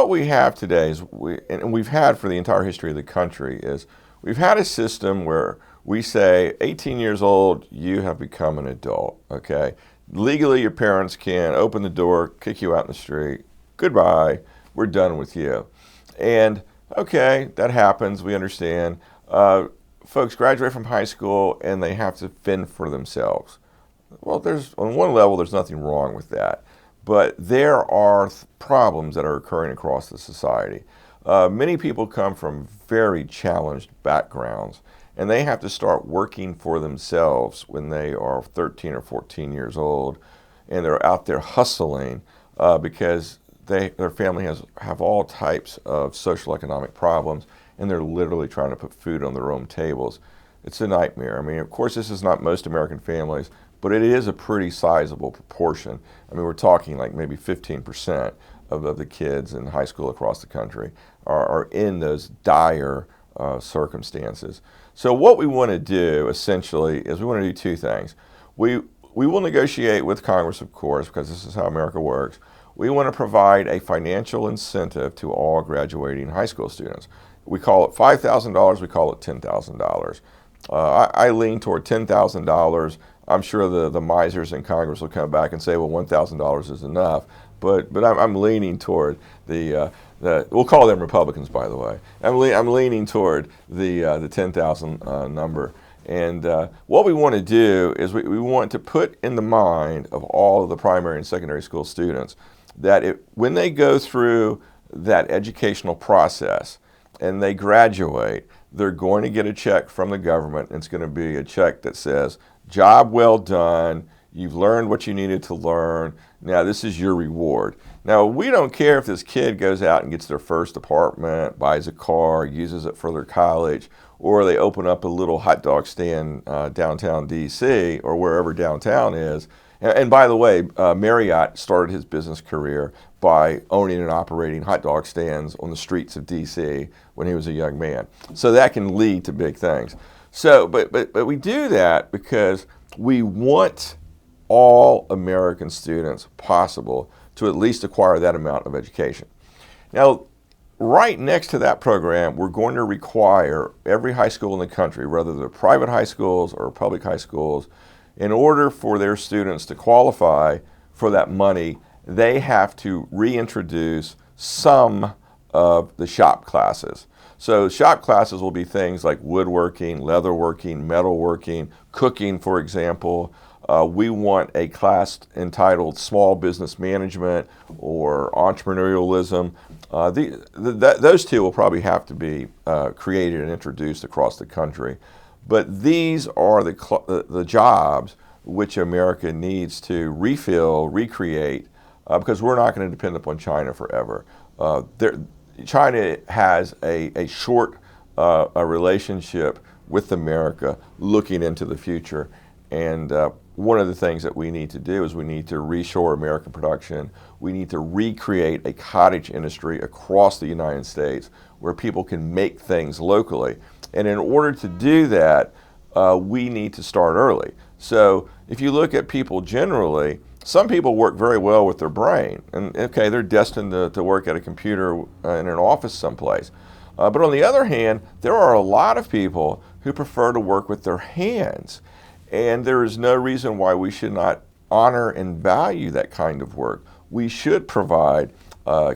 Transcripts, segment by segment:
what we have today is, and we've had for the entire history of the country, is we've had a system where we say 18 years old, you have become an adult, okay? Legally, your parents can open the door, kick you out in the street, goodbye, we're done with you. And okay, that happens, we understand. Folks graduate from high school and they have to fend for themselves. Well, on one level, there's nothing wrong with that. But there are problems that are occurring across the society. Many people come from very challenged backgrounds, and they have to start working for themselves when they are 13 or 14 years old, and they're out there hustling because their family have all types of social economic problems, and they're literally trying to put food on their own tables. It's a nightmare. I mean, of course, this is not most American families, but it is a pretty sizable proportion. I mean, we're talking like maybe 15% of the kids in high school across the country are in those dire circumstances. So what we want to do, essentially, is we want to do two things. We will negotiate with Congress, of course, because this is how America works. We want to provide a financial incentive to all graduating high school students. We call it $5,000, we call it $10,000. I lean toward $10,000. I'm sure the misers in Congress will come back and say, well, $1,000 is enough. But I'm leaning toward we'll call them Republicans, by the way. I'm leaning toward the 10,000 number. And what we want to do is we want to put in the mind of all of the primary and secondary school students that when they go through that educational process and they graduate, they're going to get a check from the government. It's going to be a check that says, job well done, you've learned what you needed to learn, now this is your reward. Now, we don't care if this kid goes out and gets their first apartment, buys a car, uses it for their college, or they open up a little hot dog stand downtown D.C. or wherever downtown is. And by the way, Marriott started his business career by owning and operating hot dog stands on the streets of D.C. when he was a young man. So that can lead to big things. So, but we do that because we want all American students possible to at least acquire that amount of education. Now, right next to that program, we're going to require every high school in the country, whether they're private high schools or public high schools, in order for their students to qualify for that money, they have to reintroduce some of the shop classes. So shop classes will be things like woodworking, leatherworking, metalworking, cooking, for example. We want a class entitled Small Business Management or Entrepreneurialism. Those two will probably have to be created and introduced across the country. But these are the jobs which America needs to refill, recreate, because we're not going to depend upon China forever. China has a short relationship with America looking into the future. And one of the things that we need to do is we need to reshore American production. We need to recreate a cottage industry across the United States where people can make things locally. And in order to do that, we need to start early. So if you look at people generally, some people work very well with their brain. And okay, they're destined to work at a computer in an office someplace. But on the other hand, there are a lot of people who prefer to work with their hands. And there is no reason why we should not honor and value that kind of work. We should provide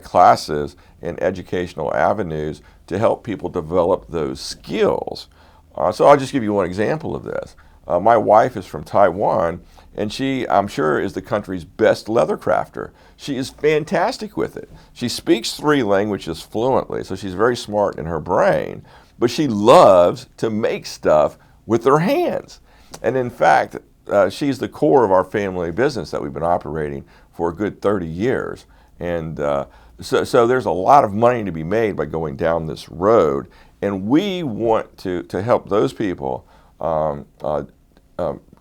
classes and educational avenues to help people develop those skills. So I'll just give you one example of this. My wife is from Taiwan, and she, I'm sure, is the country's best leather crafter. She is fantastic with it. She speaks 3 languages fluently, so she's very smart in her brain, but she loves to make stuff with her hands. And in fact, she's the core of our family business that we've been operating for a good 30 years. And so there's a lot of money to be made by going down this road. And we want to help those people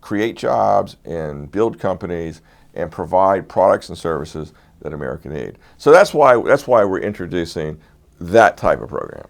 create jobs and build companies and provide products and services that America needs. So that's why we're introducing that type of program.